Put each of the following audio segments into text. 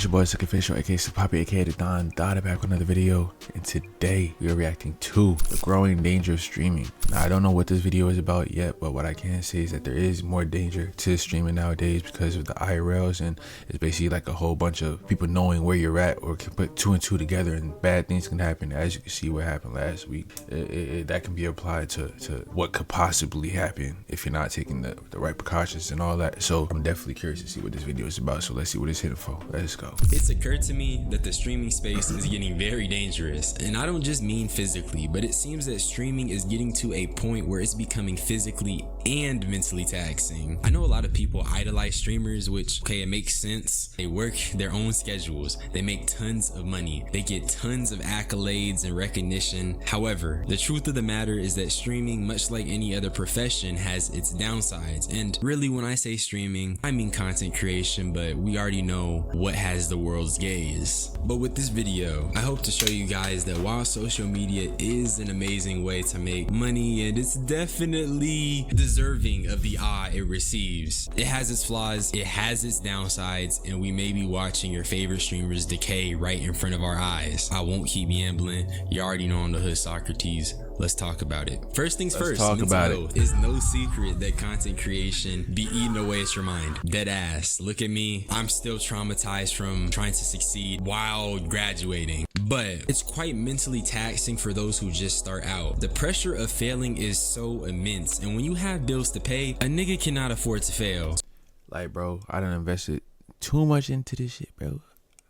It's your boy Sick Official, aka Poppy, aka the Don Dada, back with another video. And today we are reacting to the growing danger of streaming. Now I don't know what this video is about yet, but what I can say is that there is more danger to streaming nowadays because of the IRLs, and it's basically like a whole bunch of people knowing where you're at, or can put two and two together and bad things can happen. As you can see what happened last week, that can be applied to what could possibly happen if you're not taking the right precautions and all that. So I'm definitely curious to see what this video is about, so let's see what it's hitting for. Let's go. It's occurred to me that the streaming space is getting very dangerous, and I don't just mean physically, but it seems that streaming is getting to a point where it's becoming physically and mentally taxing. I know a lot of people idolize streamers, which, okay, it makes sense. They work their own schedules, they make tons of money, they get tons of accolades and recognition. However, the truth of the matter is that streaming, much like any other profession, has its downsides. And really, when I say streaming, I mean content creation, but we already know what has the world's gaze. But with this video, I hope to show you guys that while social media is an amazing way to make money, and it's definitely deserving of the awe it receives, it has its flaws, it has its downsides, and we may be watching your favorite streamers decay right in front of our eyes. I won't keep gambling. You already know I'm the hood Socrates. Let's talk about it. First things first, mental health is no secret that content creation be eating away at your mind. Dead ass. Look at me. I'm still traumatized from trying to succeed while graduating. But it's quite mentally taxing for those who just start out. The pressure of failing is so immense, and when you have bills to pay, a nigga cannot afford to fail. Like, bro, I done invested too much into this shit, bro.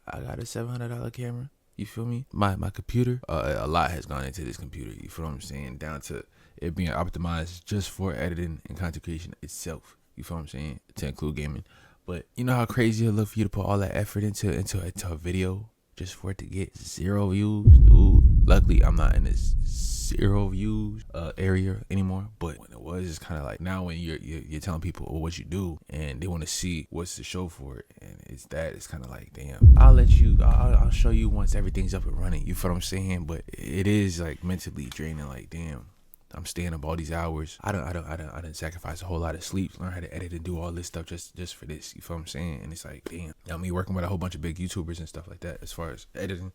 I got a $700 camera. You feel me? My computer, a lot has gone into this computer. You feel what I'm saying? Down to it being optimized just for editing and content creation itself. You feel what I'm saying? To include gaming. But you know how crazy it look for you to put all that effort into a video just for it to get 0 views, dude. Luckily, I'm not in this 0 views area anymore. But when it was, it's kind of like now when you're telling people what you do and they want to see what's the show for it, and it's kind of like, damn, I'll show you once everything's up and running. You feel what I'm saying? But it is like mentally draining. Like, damn, I'm staying up all these hours. I didn't sacrifice a whole lot of sleep, learn how to edit and do all this stuff just for this. You feel what I'm saying? And it's like, damn, you know, me working with a whole bunch of big YouTubers and stuff like that, as far as editing,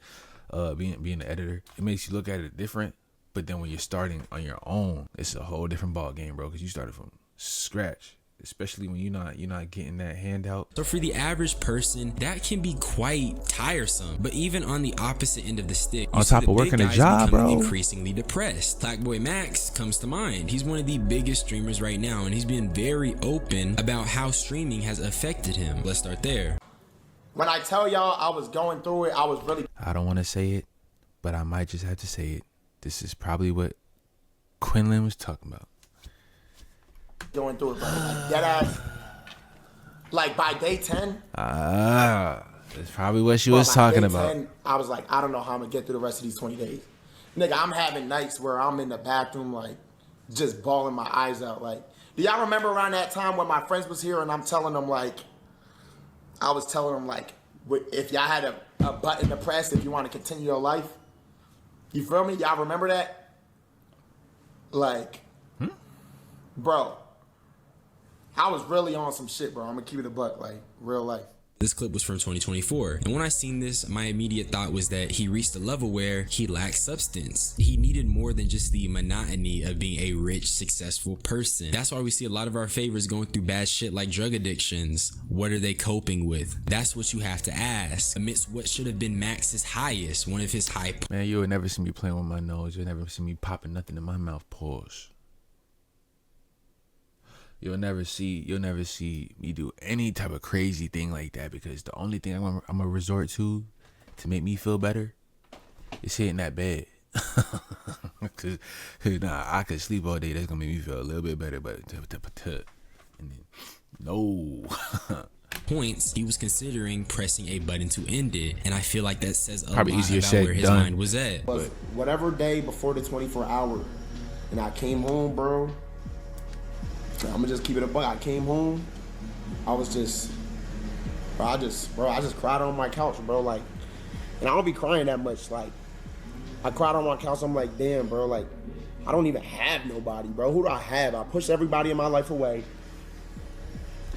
being an editor, it makes you look at it different. But then when you're starting on your own, it's a whole different ball game, bro, because you started from scratch. Especially when you're not getting that handout. So for the average person, that can be quite tiresome. But even on the opposite end of the stick, on top of working a job, bro, increasingly depressed. Blackboy Max comes to mind. He's one of the biggest streamers right now, and he's been very open about how streaming has affected him. Let's start there. When I tell y'all I was going through it, I was really... I don't want to say it, but I might just have to say it. This is probably what Quinlan was talking about. Going through it, bro. Like, dead ass. Like, by day 10. That's probably what she was talking about. 10, I was like, I don't know how I'm going to get through the rest of these 20 days. Nigga, I'm having nights where I'm in the bathroom, like, just bawling my eyes out. Like, do y'all remember around that time when my friends was here and I'm telling them, like, I was telling them, like, if y'all had a button to press if you want to continue your life? You feel me? Y'all remember that? Like, bro, I was really on some shit, bro. I'm gonna keep it a buck, like, real life. This clip was from 2024, and when I seen this, my immediate thought was that he reached a level where he lacked substance. He needed more than just the monotony of being a rich, successful person. That's why we see a lot of our favorites going through bad shit like drug addictions. What are they coping with? That's what you have to ask. Amidst what should have been Max's highest, one of his high... Man, you would never see me playing with my nose. You'll never see me popping nothing in my mouth. Pause. You'll never see me do any type of crazy thing like that, because the only thing I'm gonna resort to make me feel better is hitting that bed. Cause nah, I could sleep all day. That's gonna make me feel a little bit better, but and then, no. Points, he was considering pressing a button to end it, and I feel like that says a probably lot easier about said where his done. mind was at. But whatever day before the 24 hour, and I came home, bro. I'm gonna just keep it a buck. I came home, I was just, I just cried on my couch, bro. Like, and I don't be crying that much. Like, I cried on my couch. I'm like, damn, bro. Like, I don't even have nobody, bro. Who do I have? I pushed everybody in my life away.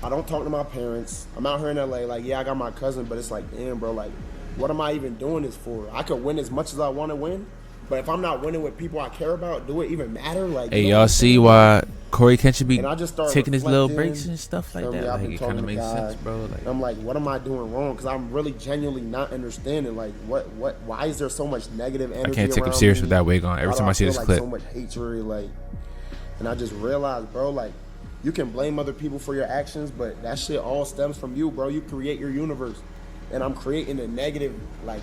I don't talk to my parents. I'm out here in LA. Like, yeah, I got my cousin, but it's like, damn, bro, like, what am I even doing this for? I could win as much as I want to win, but if I'm not winning with people I care about, do it even matter? Like, Hey, you know y'all see why Corey Kent should be And I just started taking his little reflecting. breaks and stuff like Feel me? that? I've Like, been it kind of talking to makes sense, God. bro. Like, I'm like, what am I doing wrong? Because I'm really genuinely not understanding. Like, why is there so much negative energy? I can't take him around serious me? with that wig on. Every Why do time I see feel this like clip, so much hatred, like, and I just realized, bro, like, you can blame other people for your actions, but that shit all stems from you, bro. You create your universe, and I'm creating a negative, like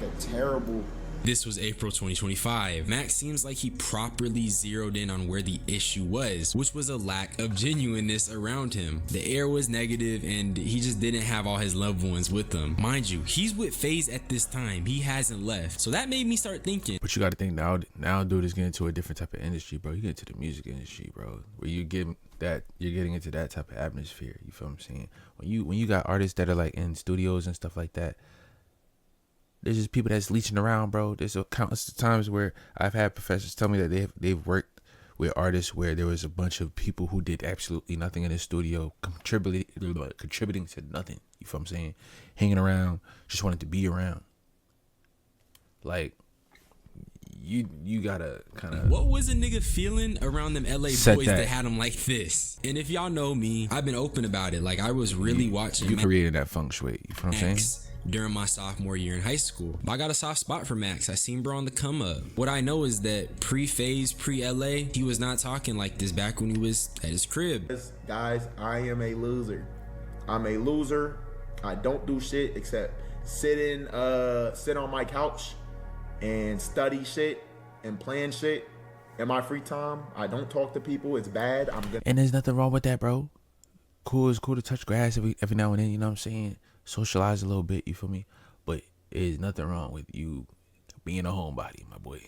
a terrible. This was April 2025. Max seems like he properly zeroed in on where the issue was, which was a lack of genuineness around him. The air was negative and he just didn't have all his loved ones with him. Mind you, he's with FaZe at this time. He hasn't left. So that made me start thinking. but you got to think now, dude is getting into a different type of industry, bro. You get into the music industry, bro, where you're getting into that type of atmosphere. You feel what I'm saying? When you got artists that are like in studios and stuff like that, there's just people that's leeching around, bro. There's countless times where I've had professors tell me that they've worked with artists where there was a bunch of people who did absolutely nothing in the studio, contributing to nothing. You feel what I'm saying? Hanging around, just wanted to be around. Like, you gotta kind of. What was a nigga feeling around them LA Set boys that. that had him like this? And if y'all know me, I've been open about it. Like, I was really watching You created that feng shui. You feel what I'm saying? Max during my sophomore year in high school. I got a soft spot for Max. I seen bro on the come up. What I know is that pre-FaZe, pre-LA, he was not talking like this back when he was at his crib. Guys, I am a loser. I'm a loser. I don't do shit except sit on my couch and study shit and plan shit. In my free time, I don't talk to people. It's bad. And there's nothing wrong with that, bro. It's cool to touch grass every now and then, you know what I'm saying? Socialize a little bit, you feel me? But there's nothing wrong with you being a homebody, my boy.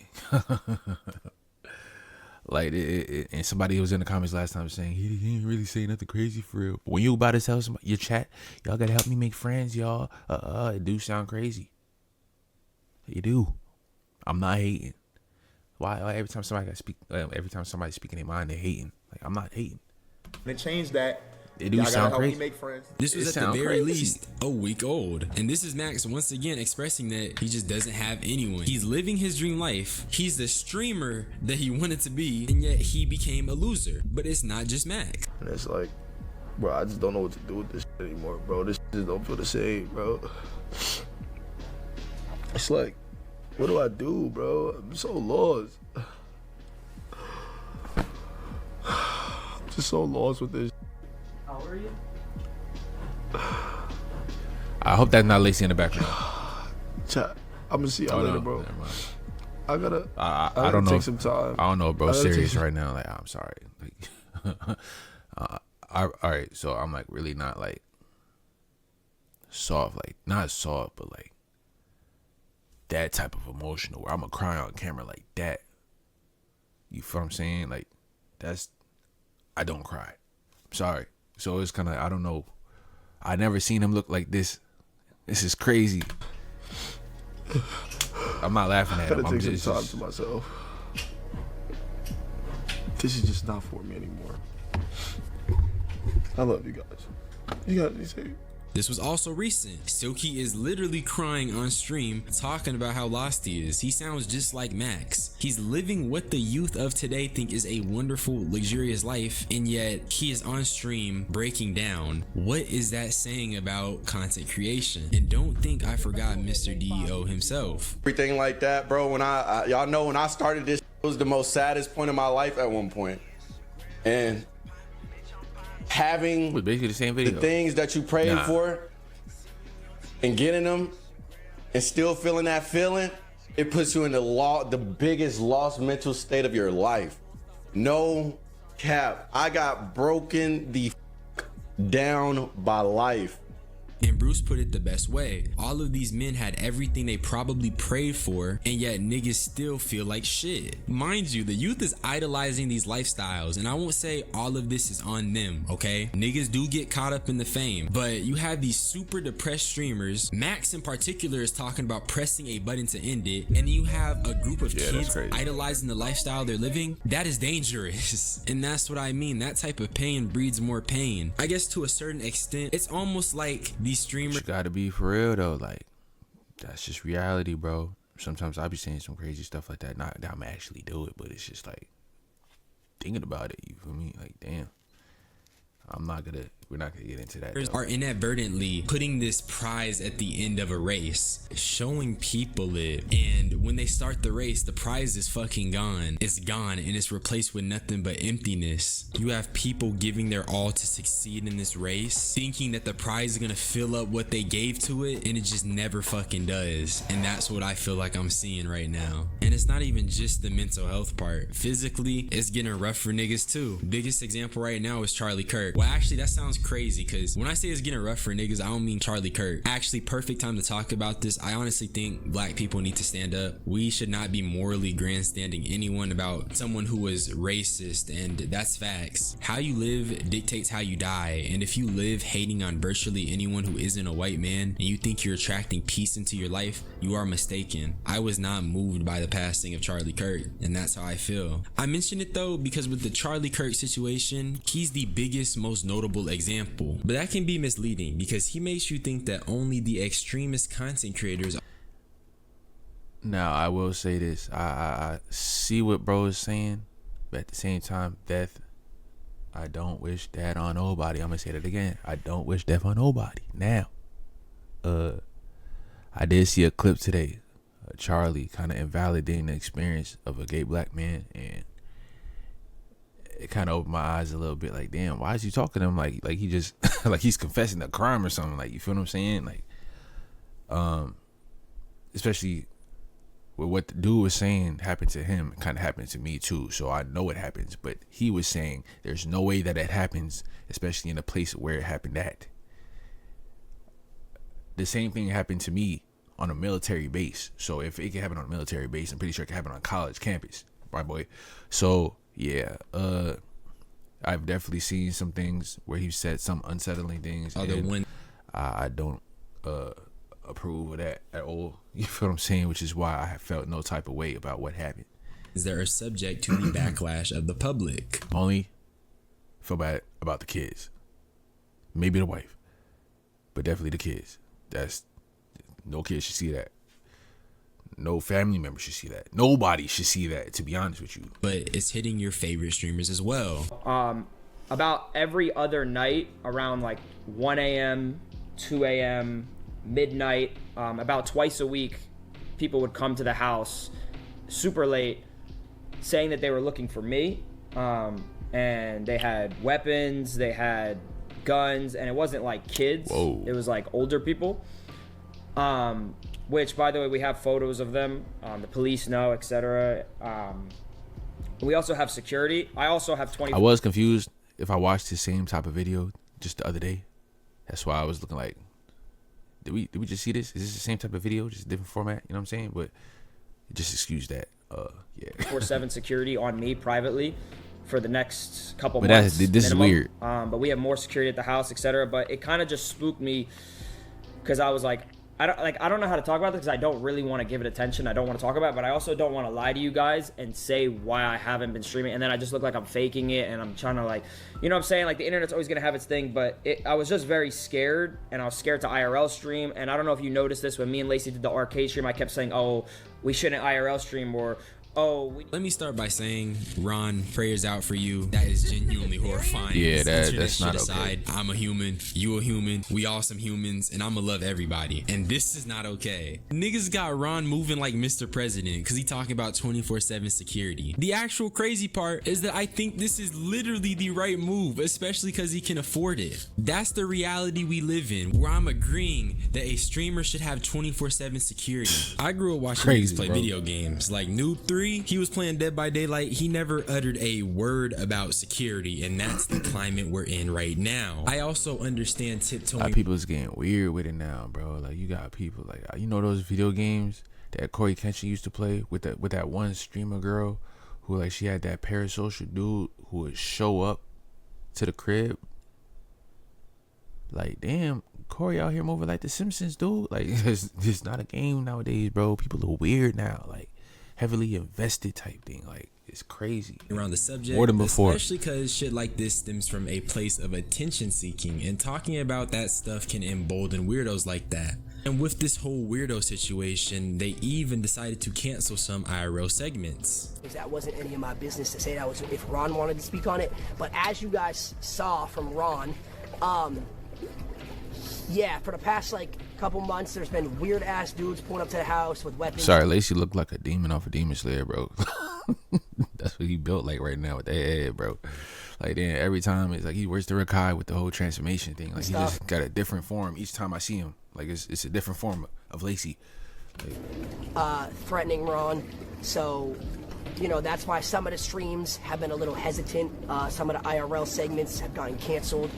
Like, and somebody was in the comments last time saying he didn't really say nothing crazy for real. But when you about to tell somebody, your chat, y'all gotta help me make friends, y'all. It do sound crazy. You do. I'm not hating. Why every time somebody speaking their mind, they're hating? Like, I'm not hating. To change that, It do y'all gotta sound help crazy. me make friends. This was It at the sound very crazy. least a week old. And this is Max once again expressing that he just doesn't have anyone. He's living his dream life. He's the streamer that he wanted to be, and yet he became a loser. But it's not just Max. And it's like, bro, I just don't know what to do with this shit anymore, bro. This just don't feel the same, bro. It's like, what do I do, bro? I'm so lost. I'm just so lost with this. How old are you? I hope that's not Lacey in the background. Chat, I'm gonna see y'all later, bro. Never mind. I gotta, I gotta don't know. take some time. I don't know, bro. I gotta Serious take- right now. Like, I'm sorry. Like, all right. So I'm like really not like soft, like not soft, but like that type of emotional where I'm gonna cry on camera like that. You feel what I'm saying? Like, I don't cry. I'm sorry. So it's kind of, I don't know. I never seen him look like this. This is crazy. I'm not laughing I at gotta him. I'm take just, some time to myself. This is just not for me anymore. I love you guys. You got anything? This was also recent. Silky is literally crying on stream, talking about how lost he is. He sounds just like Max. He's living what the youth of today think is a wonderful, luxurious life, and yet he is on stream breaking down. What is that saying about content creation? And don't think I forgot Mr. DEO himself. Everything like that, bro. When y'all know when I started this, it was the most saddest point of my life at one point. And having it was basically the same video. the things that you prayed Nah. for and getting them and still feeling that feeling, it puts you in the biggest lost mental state of your life. No cap. I got broken the down by life. And Bruce put it the best way. All of these men had everything they probably prayed for, and yet niggas still feel like shit. Mind you, the youth is idolizing these lifestyles, and I won't say all of this is on them, okay? Niggas do get caught up in the fame, but you have these super depressed streamers. Max in particular is talking about pressing a button to end it, and you have a group of kids idolizing the lifestyle they're living. That is dangerous. And that's what I mean. That type of pain breeds more pain. I guess to a certain extent, it's almost like these streamers. You gotta be for real though. Like, that's just reality, bro. Sometimes I'll be saying some crazy stuff like that. Not that I'm actually do it, but it's just like thinking about it. You feel me? Like, damn. We're not gonna get into that though. Are inadvertently putting this prize at the end of a race, showing people it, and when they start the race, the prize is fucking gone. It's gone, and it's replaced with nothing but emptiness. You have people giving their all to succeed in this race, thinking that the prize is gonna fill up what they gave to it, and it just never fucking does. And that's what I feel like I'm seeing right now. And it's not even just the mental health part. Physically, it's getting rough for niggas too. Biggest example right now is Charlie Kirk. Well, actually, that sounds crazy, because when I say it's getting rough for niggas, I don't mean Charlie Kirk. Actually, perfect time to talk about this. I honestly think black people need to stand up. We should not be morally grandstanding anyone about someone who was racist, and that's facts. How you live dictates how you die, and if you live hating on virtually anyone who isn't a white man, and you think you're attracting peace into your life, you are mistaken. I was not moved by the passing of Charlie Kirk, and that's how I feel. I mention it though because with the Charlie Kirk situation, he's the biggest, most notable example. But that can be misleading because he makes you think that only the extremist content creators. Now, I will say this. I see what bro is saying, but at the same time, death, I don't wish that on nobody. I'm gonna say that again. I don't wish death on nobody. Now, I did see a clip today, Charlie kind of invalidating the experience of a gay black man, and it kind of opened my eyes a little bit. Like, damn, why is he talking to him like he just like he's confessing a crime or something? Like, you feel what I'm saying? Like, especially with what the dude was saying happened to him, it kind of happened to me too. So I know it happens, but he was saying there's no way that it happens, especially in a place where it happened at. The same thing happened to me on a military base. So if it can happen on a military base, I'm pretty sure it can happen on a college campus, my boy. So yeah, I've definitely seen some things where he said some unsettling things. I don't approve of that at all. You feel what I'm saying? Which is why I have felt no type of way about what happened. They're subject to the backlash of the public. Only feel bad about the kids, maybe the wife, but definitely the kids. No kid should see that. No family member should see that. Nobody should see that, to be honest with you. But it's hitting your favorite streamers as well. About every other night around like 1 a.m., 2 a.m., midnight, about twice a week, people would come to the house super late saying that they were looking for me. And they had weapons, they had guns, and it wasn't like kids. Whoa. It was like older people. Which, by the way, we have photos of them. The police know, etc. We also have security. I also have 20. I was confused if I watched the same type of video just the other day. That's why I was looking like, did we just see this? Is this the same type of video, just a different format? You know what I'm saying? But just excuse that. Yeah. 24/7 security on me privately for the next couple but months. This is weird. But we have more security at the house, etc. But it kind of just spooked me because I was like, I don't know how to talk about this because I don't really want to give it attention. I don't want to talk about it, but I also don't want to lie to you guys and say why I haven't been streaming. And then I just look like I'm faking it and I'm trying to, like, you know what I'm saying? Like, the internet's always going to have its thing, but I was just very scared, and I was scared to IRL stream. And I don't know if you noticed this when me and Lacey did the arcade stream. I kept saying, oh, we shouldn't IRL stream, or let me start by saying, Ron, prayers out for you. That is genuinely horrifying. Yeah, that's not okay. I'm a human, you a human, we all some humans, and I'ma love everybody. And this is not okay. Niggas got Ron moving like Mr. President because he talking about 24/7 security. The actual crazy part is that I think this is literally the right move, especially because he can afford it. That's the reality we live in, where I'm agreeing that a streamer should have 24/7 security. I grew up watching niggas play video games like Noob 3. 3, he was playing Dead by Daylight. He never uttered a word about security, and that's the climate we're in right now. I also understand tiptoeing. People is getting weird with it now, bro. Like, you got people like, you know, those video games that Corey Kenshin used to play with that one streamer girl who, like, she had that parasocial dude who would show up to the crib. Like, damn, Corey out here moving like the Simpsons, dude. Like, it's not a game nowadays, bro. People are weird now, like heavily invested type thing. Like, it's crazy around the subject, more than before, especially because shit like this stems from a place of attention seeking, and talking about that stuff can embolden weirdos like that. And with this whole weirdo situation, they even decided to cancel some IRL segments. That wasn't any of my business to say that was if Ron wanted to speak on it, but as you guys saw from Ron, yeah, for the past like couple months, there's been weird ass dudes pulling up to the house with weapons. Sorry, Lacey looked like a demon off a Demon Slayer, bro. That's what he built like right now with that head, bro. Like, then every time it's like he works the Rakai with the whole transformation thing. Like, he just got a different form each time I see him. Like, it's a different form of Lacey. Like, threatening Ron. So, you know, that's why some of the streams have been a little hesitant. Some of the IRL segments have gotten canceled.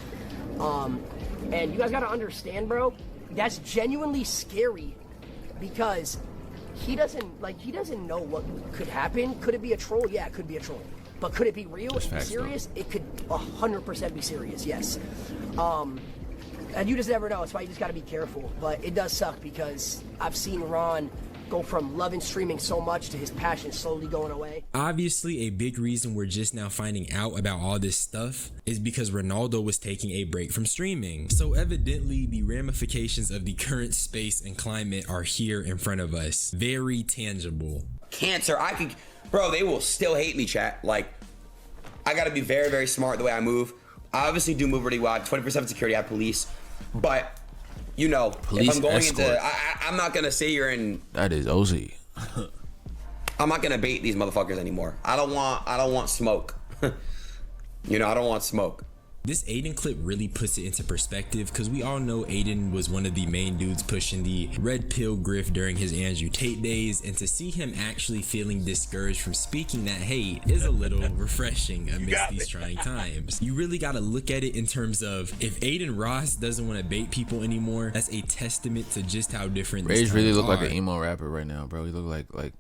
And you guys gotta understand, bro, that's genuinely scary because he doesn't know what could happen. Could it be a troll? Yeah, it could be a troll. But could it be real and be serious? Though. It could 100% be serious, yes. And you just never know. That's why you just gotta be careful. But it does suck because I've seen Ron go from loving streaming so much to his passion slowly going away. Obviously, a big reason we're just now finding out about all this stuff is because Ronaldo was taking a break from streaming. So evidently, the ramifications of the current space and climate are here in front of us. Very tangible. Cancer, bro, they will still hate me, chat. Like, I gotta be very, very smart the way I move. I obviously do move really well. I have 24/7 security, I have police. But, you know, police if I'm going escort. I'm not gonna sit here and that is OZ. I'm not gonna bait these motherfuckers anymore. I don't want smoke. You know, I don't want smoke. This Aiden clip really puts it into perspective because we all know Aiden was one of the main dudes pushing the red pill grift during his Andrew Tate days, and to see him actually feeling discouraged from speaking that hate is a little refreshing amidst these trying times. You really got to look at it in terms of if Aiden Ross doesn't want to bait people anymore, that's a testament to just how different these Rage really times look are. like an emo rapper right now, bro. He look like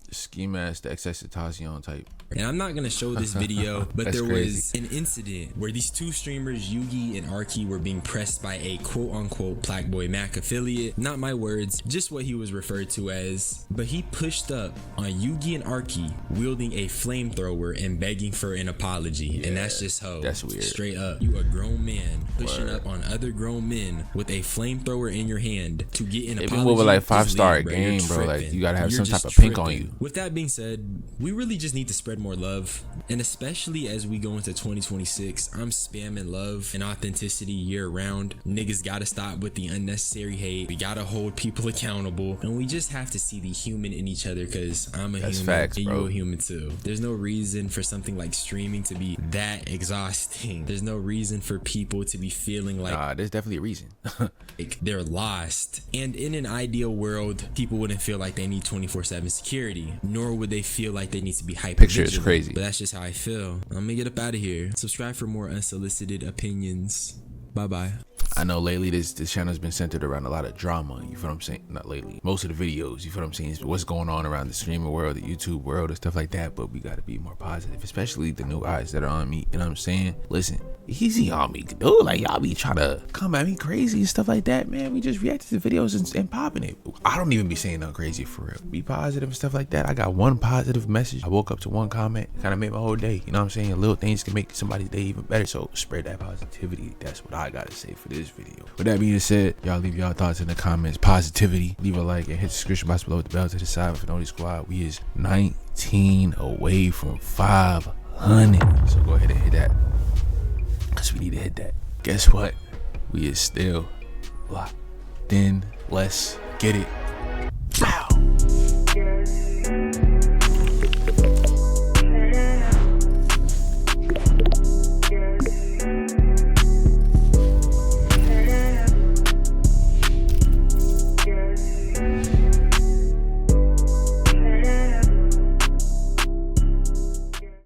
Ski Mask, the XXXTentacion type. And I'm not gonna show this video, but there crazy. was an incident where these two streamers, Yugi and Arky, were being pressed by a quote-unquote Blackboy Mac affiliate. Not my words, just what he was referred to as. But he pushed up on Yugi and Arky wielding a flamethrower and begging for an apology. And that's just hoe. That's weird. Straight up. You a grown man pushing up on other grown men with a flamethrower in your hand to get an apology. If you move like 5-star game, bro, like you gotta have some type of pink on you. With that being said, we really just need to spread more love, and especially as we go into 2026, I'm spamming love and authenticity year round. Niggas gotta stop with the unnecessary hate. We gotta hold people accountable, and we just have to see the human in each other, because I'm a human facts, and bro. you a human too. There's no reason for something like streaming to be that exhausting. There's no reason for people to be feeling like there's definitely a reason. like they're lost. And in an ideal world, people wouldn't feel like they need 24/7 security, nor would they feel like they need to be hyper Picture is crazy. But that's just how I feel. I'm gonna get up out of here. Subscribe for more unsolicited opinions. Bye bye. I know lately this channel's been centered around a lot of drama, you feel what I'm saying? Not lately. Most of the videos, you feel what I'm saying, is what's going on around the streaming world, the YouTube world, and stuff like that. But we gotta be more positive, especially the new eyes that are on me, you know what I'm saying? Listen, easy on me, dude. Like, y'all be trying to come at me crazy and stuff like that, man. We just reacted to videos and popping it. I don't even be saying nothing crazy for real. Be positive and stuff like that. I got one positive message. I woke up to one comment, kind of made my whole day. You know what I'm saying? Little things can make somebody's day even better. So spread that positivity. That's what I gotta say for this video. With that being said, y'all leave y'all thoughts in the comments. Positivity. Leave a like and hit the description box below with the bell to the side for Noti Squad. We is 19 away from 500. So go ahead and hit that, because we need to hit that. Guess what? We is still locked in. Let's get it.